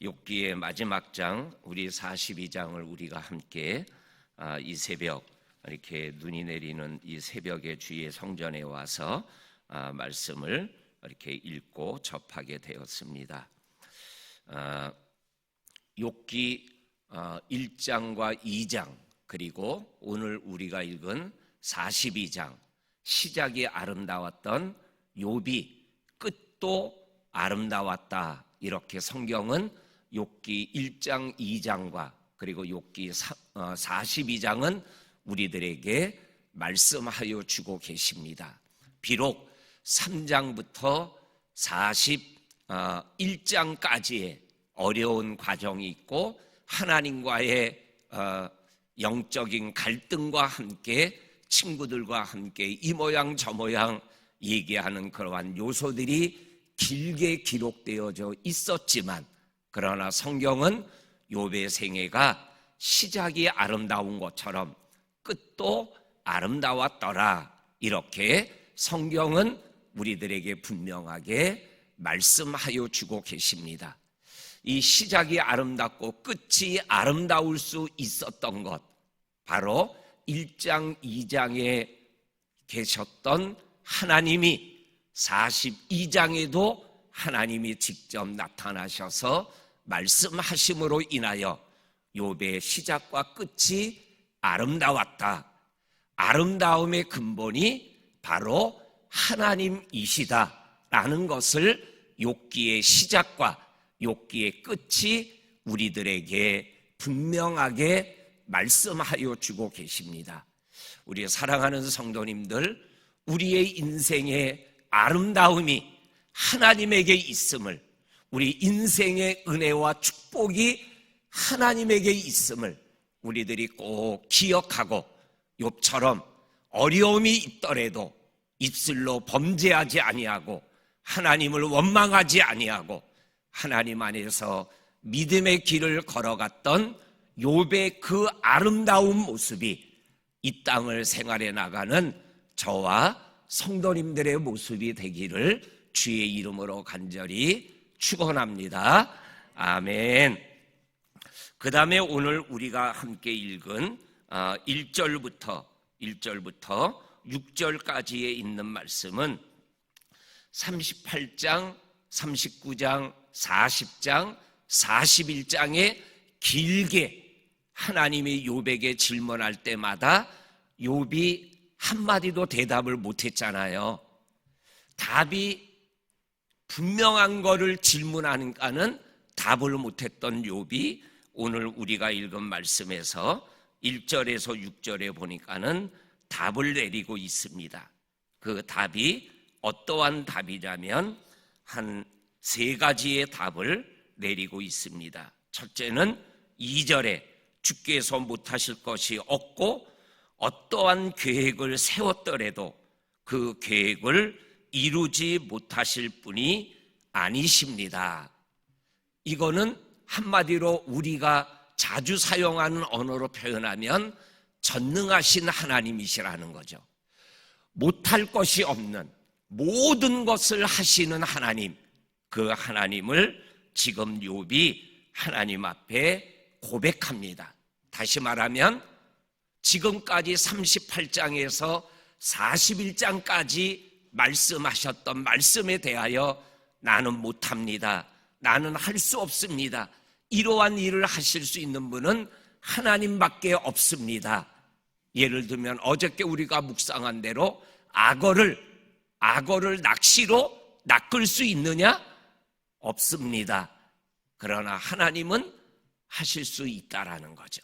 욥기의 마지막 장, 우리 42장을 우리가 함께 이 새벽 이렇게 눈이 내리는 이 새벽에 주의 성전에 와서 말씀을 이렇게 읽고 접하게 되었습니다. 욥기 1장과 2장 그리고 오늘 우리가 읽은 42장, 시작이 아름다웠던 욥이 끝도 아름다웠다, 이렇게 성경은 욥기 1장 2장과 그리고 욥기 42장은 우리들에게 말씀하여 주고 계십니다. 비록 3장부터 41장까지의 어려운 과정이 있고 하나님과의 영적인 갈등과 함께 친구들과 함께 이 모양 저 모양 얘기하는 그러한 요소들이 길게 기록되어져 있었지만, 그러나 성경은 욥의 생애가 시작이 아름다운 것처럼 끝도 아름다웠더라, 이렇게 성경은 우리들에게 분명하게 말씀하여 주고 계십니다. 이 시작이 아름답고 끝이 아름다울 수 있었던 것, 바로 1장 2장에 계셨던 하나님이 42장에도 하나님이 직접 나타나셔서 말씀하심으로 인하여 욥의 시작과 끝이 아름다웠다. 아름다움의 근본이 바로 하나님이시다라는 것을 욥기의 시작과 욥기의 끝이 우리들에게 분명하게 말씀하여 주고 계십니다. 우리 사랑하는 성도님들, 우리의 인생의 아름다움이 하나님에게 있음을, 우리 인생의 은혜와 축복이 하나님에게 있음을 우리들이 꼭 기억하고, 욥처럼 어려움이 있더라도 입술로 범죄하지 아니하고 하나님을 원망하지 아니하고 하나님 안에서 믿음의 길을 걸어갔던 욥의 그 아름다운 모습이 이 땅을 생활해 나가는 저와 성도님들의 모습이 되기를 주의 이름으로 간절히 축원합니다. 아멘. 그 다음에 오늘 우리가 함께 읽은 1절부터 6절까지에 있는 말씀은 38장, 39장, 40장, 41장에 길게 하나님이 욥에게 질문할 때마다 욥이 한마디도 대답을 못했잖아요. 답이 분명한 거를 질문하니까는 답을 못했던 욥이 오늘 우리가 읽은 말씀에서 1절에서 6절에 보니까는 답을 내리고 있습니다. 그 답이 어떠한 답이냐면 한 세 가지의 답을 내리고 있습니다. 첫째는 2절에 주께서 못하실 것이 없고 어떠한 계획을 세웠더라도 그 계획을 이루지 못하실 분이 아니십니다. 이거는 한마디로 우리가 자주 사용하는 언어로 표현하면 전능하신 하나님이시라는 거죠. 못할 것이 없는 모든 것을 하시는 하나님, 그 하나님을 지금 욥이 하나님 앞에 고백합니다. 다시 말하면 지금까지 38장에서 41장까지 말씀하셨던 말씀에 대하여 나는 못합니다, 나는 할 수 없습니다, 이러한 일을 하실 수 있는 분은 하나님밖에 없습니다. 예를 들면 어저께 우리가 묵상한 대로 악어를 낚시로 낚을 수 있느냐? 없습니다. 그러나 하나님은 하실 수 있다라는 거죠.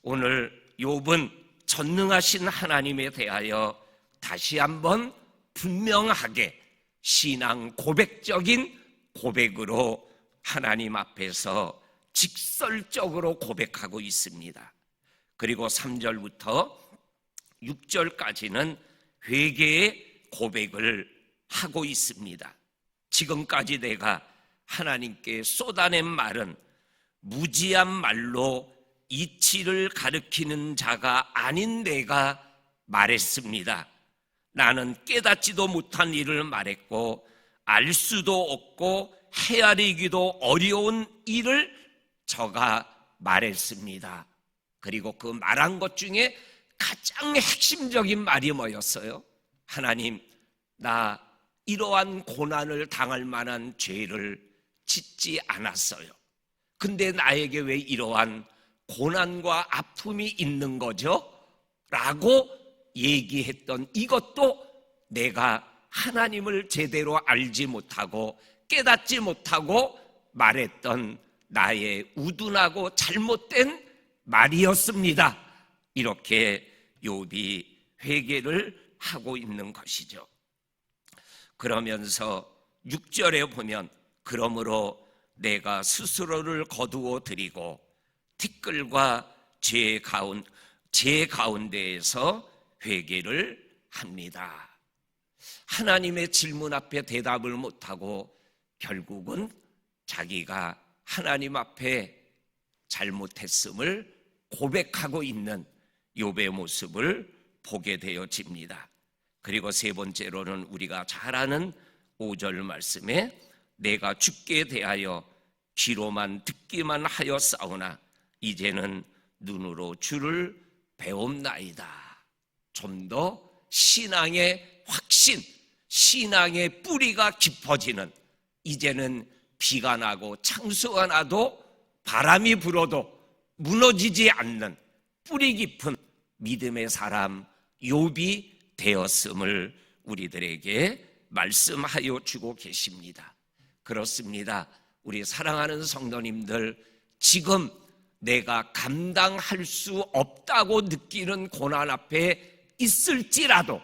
오늘 욥은 전능하신 하나님에 대하여 다시 한번 분명하게 신앙 고백적인 고백으로 하나님 앞에서 직설적으로 고백하고 있습니다. 그리고 3절부터 6절까지는 회개의 고백을 하고 있습니다. 지금까지 내가 하나님께 쏟아낸 말은 무지한 말로 이치를 가리키는 자가 아닌 내가 말했습니다. 나는 깨닫지도 못한 일을 말했고 알 수도 없고 헤아리기도 어려운 일을 저가 말했습니다. 그리고 그 말한 것 중에 가장 핵심적인 말이 뭐였어요? 하나님, 나 이러한 고난을 당할 만한 죄를 짓지 않았어요. 근데 나에게 왜 이러한 고난과 아픔이 있는 거죠? 라고 얘기했던 이것도 내가 하나님을 제대로 알지 못하고 깨닫지 못하고 말했던 나의 우둔하고 잘못된 말이었습니다. 이렇게 욥이 회개를 하고 있는 것이죠. 그러면서 6절에 보면 그러므로 내가 스스로를 거두어 드리고 티끌과 제 가운데에서 회개를 합니다. 하나님의 질문 앞에 대답을 못하고 결국은 자기가 하나님 앞에 잘못했음을 고백하고 있는 욥의 모습을 보게 되어집니다. 그리고 세 번째로는 우리가 잘 아는 5절 말씀에 내가 주께 대하여 귀로만 듣기만 하여 싸우나 이제는 눈으로 주를 배움나이다. 좀 더 신앙의 확신, 신앙의 뿌리가 깊어지는, 이제는 비가 나고 창수가 나도 바람이 불어도 무너지지 않는 뿌리 깊은 믿음의 사람 욥이 되었음을 우리들에게 말씀하여 주고 계십니다. 그렇습니다. 우리 사랑하는 성도님들, 지금 내가 감당할 수 없다고 느끼는 고난 앞에 있을지라도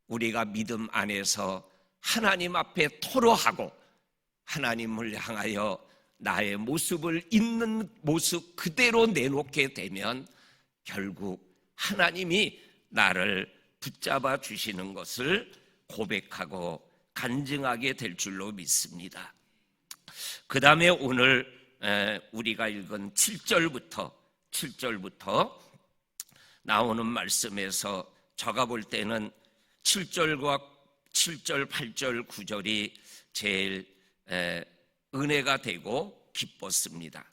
우리가 믿음 안에서 하나님 앞에 토로하고 하나님을 향하여 나의 모습을 있는 모습 그대로 내놓게 되면 결국 하나님이 나를 붙잡아 주시는 것을 고백하고 간증하게 될 줄로 믿습니다. 그 다음에 오늘 우리가 읽은 7절부터 나오는 말씀에서 제가 볼 때는 7절, 8절, 9절이 제일 은혜가 되고 기뻤습니다.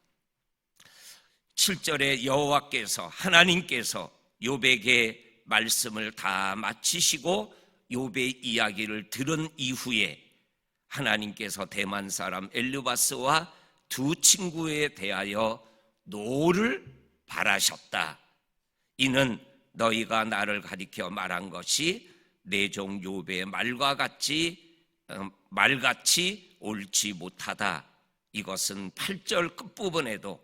7절에 여호와께서 하나님께서 욥에게 말씀을 다 마치시고 욥의 이야기를 들은 이후에 하나님께서 대만 사람 엘르바스와 두 친구에 대하여 노를 바라셨다. 이는 너희가 나를 가리켜 말한 것이 내 종 욥의 말같이 옳지 못하다. 이것은 8절 끝부분에도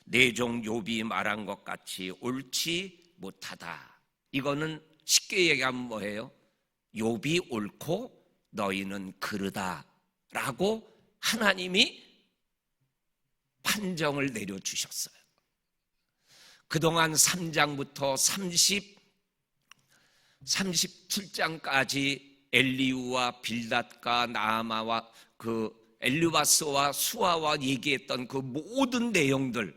내 종 욥이 말한 것 같이 옳지 못하다. 이거는 쉽게 얘기하면 뭐예요? 욥이 옳고 너희는 그르다 라고 하나님이 판정을 내려주셨어요. 그동안 3장부터 37장까지 엘리우와 빌닷과 나아마와 그 엘르바스와 수아와 얘기했던 그 모든 내용들,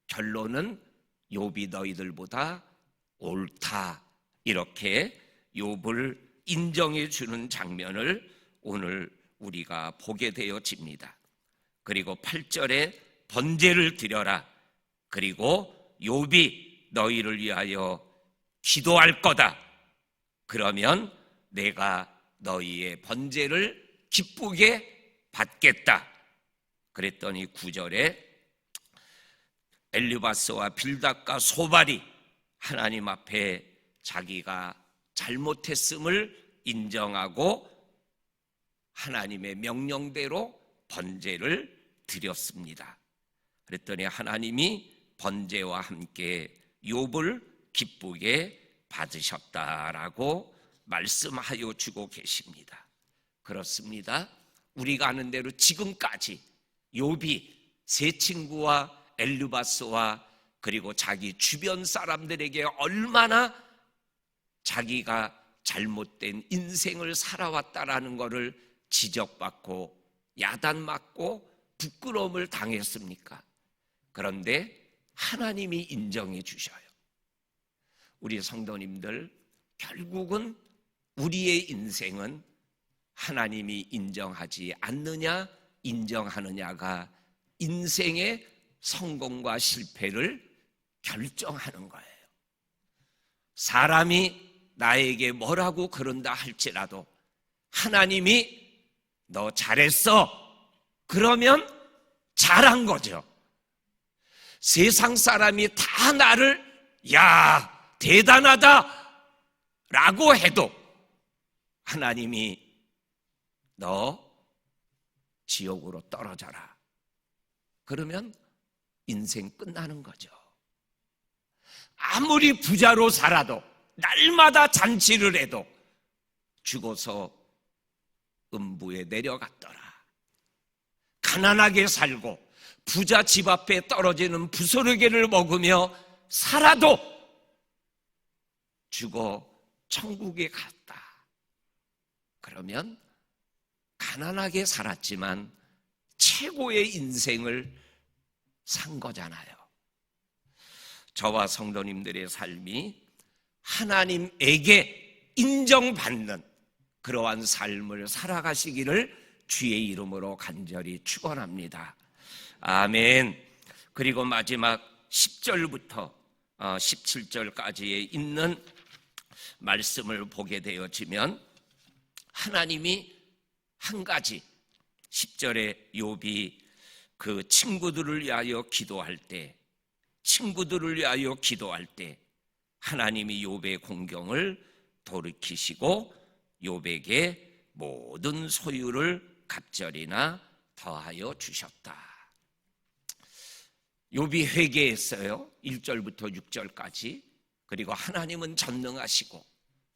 결론은 욥이 너희들보다 옳다, 이렇게 욥을 인정해 주는 장면을 오늘 우리가 보게 되어집니다. 그리고 8절에 번제를 드려라. 그리고 욥이 너희를 위하여 기도할 거다. 그러면 내가 너희의 번제를 기쁘게 받겠다. 그랬더니 9절에 엘르바스와 빌닷과 소발이 하나님 앞에 자기가 잘못했음을 인정하고 하나님의 명령대로 번제를 드렸습니다. 그랬더니 하나님이 번제와 함께 욥을 기쁘게 받으셨다라고 말씀하여 주고 계십니다. 그렇습니다. 우리가 아는 대로 지금까지 욥이 세 친구와 엘르바스와 그리고 자기 주변 사람들에게 얼마나 자기가 잘못된 인생을 살아왔다라는 것을 지적받고 야단맞고 부끄러움을 당했습니까? 그런데 하나님이 인정해 주셔요. 우리 성도님들, 결국은 우리의 인생은 하나님이 인정하지 않느냐 인정하느냐가 인생의 성공과 실패를 결정하는 거예요. 사람이 나에게 뭐라고 그런다 할지라도 하나님이 너 잘했어 그러면 잘한 거죠. 세상 사람이 다 나를 야 대단하다 라고 해도 하나님이 너 지옥으로 떨어져라 그러면 인생 끝나는 거죠. 아무리 부자로 살아도 날마다 잔치를 해도 죽어서 음부에 내려갔더라. 가난하게 살고 부자 집 앞에 떨어지는 부스러기를 먹으며 살아도 죽어 천국에 갔다. 그러면 가난하게 살았지만 최고의 인생을 산 거잖아요. 저와 성도님들의 삶이 하나님에게 인정받는 그러한 삶을 살아가시기를 주의 이름으로 간절히 축원합니다. 아멘. 그리고 마지막 10절부터 17절까지에 있는 말씀을 보게 되어지면 하나님이 한 가지 10절에 욥이 그 친구들을 위하여 기도할 때 하나님이 욥의 공경을 돌이키시고 욥에게 모든 소유를 갑절이나 더하여 주셨다. 욥이 회개했어요. 1절부터 6절까지. 그리고 하나님은 전능하시고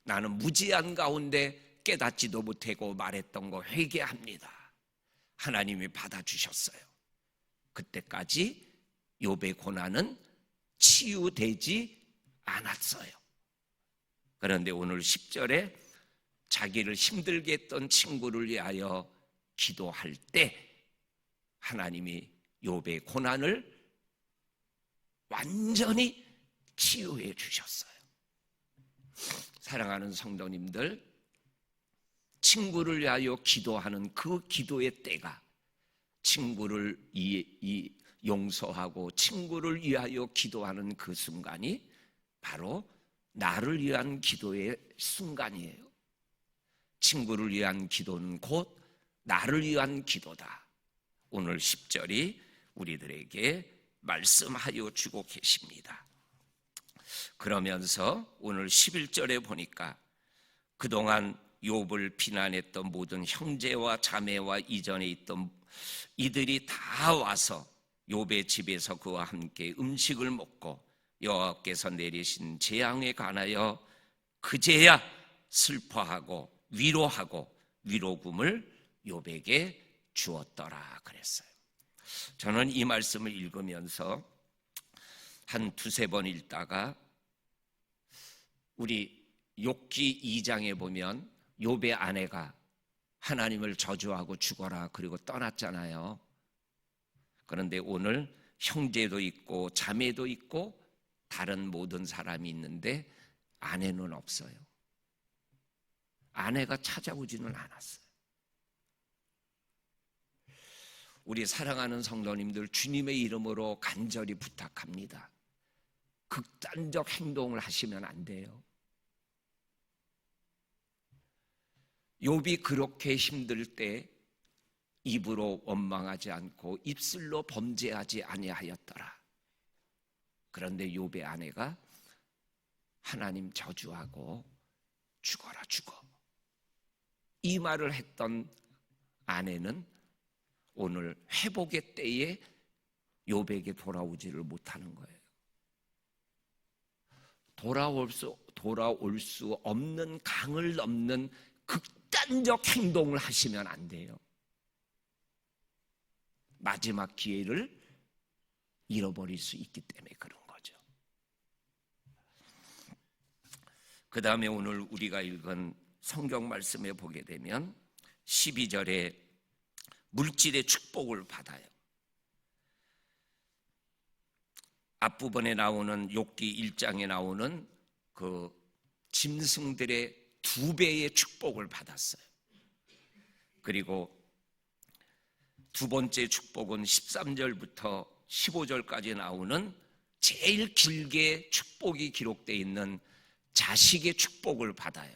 나는 무지한 가운데 깨닫지도 못하고 말했던 거 회개합니다. 하나님이 받아주셨어요. 그때까지 욥의 고난은 치유되지 않았어요. 그런데 오늘 10절에 자기를 힘들게 했던 친구를 위하여 기도할 때 하나님이 욥의 고난을 완전히 치유해 주셨어요. 사랑하는 성도님들, 친구를 위하여 기도하는 그 기도의 때가 친구를 용서하고 친구를 위하여 기도하는 그 순간이 바로 나를 위한 기도의 순간이에요. 친구를 위한 기도는 곧 나를 위한 기도다. 오늘 10절이 우리들에게 말씀하여 주고 계십니다. 그러면서 오늘 11절에 보니까 그동안 욥을 비난했던 모든 형제와 자매와 이전에 있던 이들이 다 와서 욥의 집에서 그와 함께 음식을 먹고 여호와께서 내리신 재앙에 관하여 그제야 슬퍼하고 위로하고 위로금을 욥에게 주었더라 그랬어요. 저는 이 말씀을 읽으면서 한 두세 번 읽다가 우리 욥기 2장에 보면 욥의 아내가 하나님을 저주하고 죽어라 그리고 떠났잖아요. 그런데 오늘 형제도 있고 자매도 있고 다른 모든 사람이 있는데 아내는 없어요. 아내가 찾아오지는 않았어요. 우리 사랑하는 성도님들, 주님의 이름으로 간절히 부탁합니다. 극단적 행동을 하시면 안 돼요. 욥이 그렇게 힘들 때 입으로 원망하지 않고 입술로 범죄하지 아니하였더라. 그런데 욥의 아내가 하나님 저주하고 죽어라 죽어, 이 말을 했던 아내는 오늘 회복의 때에 욥에게 돌아오지를 못하는 거예요. 돌아올 수 없는 강을 넘는 극단적 행동을 하시면 안 돼요. 마지막 기회를 잃어버릴 수 있기 때문에 그런 거죠. 그 다음에 오늘 우리가 읽은 성경 말씀에 보게 되면 12절에 물질의 축복을 받아요. 앞부분에 나오는 욥기 1장에 나오는 그 짐승들의 2배의 축복을 받았어요. 그리고 두 번째 축복은 13절부터 15절까지 나오는 제일 길게 축복이 기록되어 있는 자식의 축복을 받아요.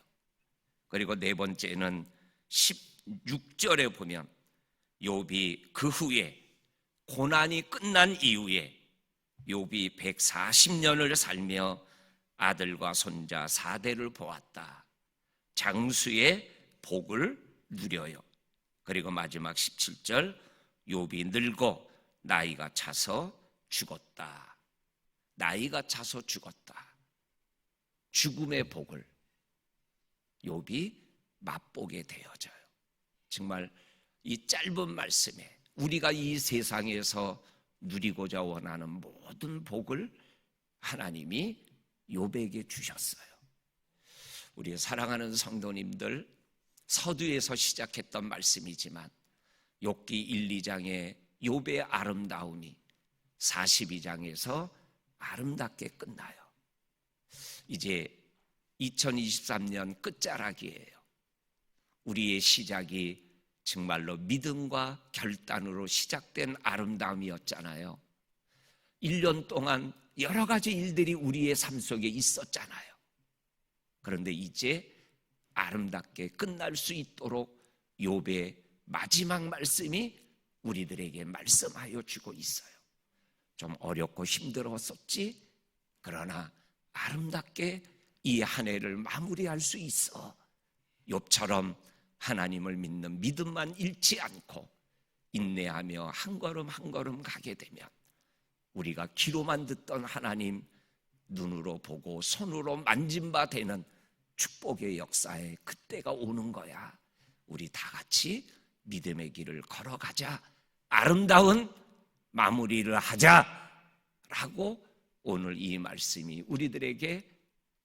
그리고 네 번째는 16절에 보면 욥이 그 후에 고난이 끝난 이후에 욥이 140년을 살며 아들과 손자 4대를 보았다. 장수의 복을 누려요. 그리고 마지막 17절 욥이 늙어 나이가 차서 죽었다. 나이가 차서 죽었다. 죽음의 복을 욥이 맛보게 되어져요. 정말 이 짧은 말씀에 우리가 이 세상에서 누리고자 원하는 모든 복을 하나님이 욥에게 주셨어요. 우리 사랑하는 성도님들, 서두에서 시작했던 말씀이지만 욥기 1, 2장의 욥의 아름다움이 42장에서 아름답게 끝나요. 이제 2023년 끝자락이에요. 우리의 시작이 정말로 믿음과 결단으로 시작된 아름다움이었잖아요. 1년 동안 여러 가지 일들이 우리의 삶 속에 있었잖아요. 그런데 이제 아름답게 끝날 수 있도록 욥의 마지막 말씀이 우리들에게 말씀하여 주고 있어요. 좀 어렵고 힘들었었지, 그러나 아름답게 이 한 해를 마무리할 수 있어. 욥처럼 하나님을 믿는 믿음만 잃지 않고 인내하며 한 걸음 한 걸음 가게 되면 우리가 귀로만 듣던 하나님 눈으로 보고 손으로 만진 바 되는 축복의 역사에 그때가 오는 거야. 우리 다 같이 믿음의 길을 걸어가자, 아름다운 마무리를 하자라고 오늘 이 말씀이 우리들에게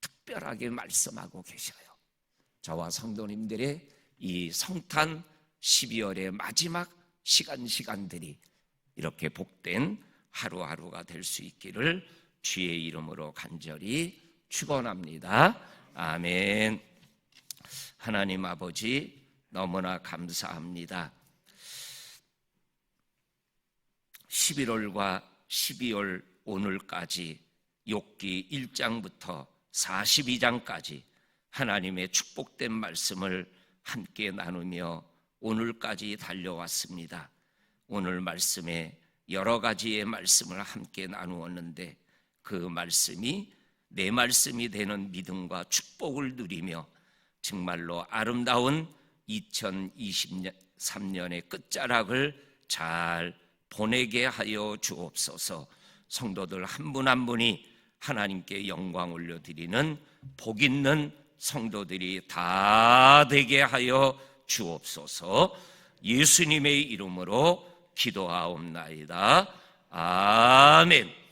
특별하게 말씀하고 계셔요. 저와 성도님들의 이 성탄 12월의 마지막 시간들이 이렇게 복된 하루하루가 될 수 있기를 주의 이름으로 간절히 축원합니다. 아멘. 하나님 아버지 너무나 감사합니다. 11월과 12월 오늘까지 욥기 1장부터 42장까지 하나님의 축복된 말씀을 함께 나누며 오늘까지 달려왔습니다. 오늘 말씀에 여러 가지의 말씀을 함께 나누었는데 그 말씀이 내 말씀이 되는 믿음과 축복을 누리며 정말로 아름다운 2023년의 끝자락을 잘 보내게 하여 주옵소서. 성도들 한 분 한 분이 하나님께 영광 올려드리는 복 있는 성도들이 다 되게 하여 주옵소서. 예수님의 이름으로 기도하옵나이다. 아멘.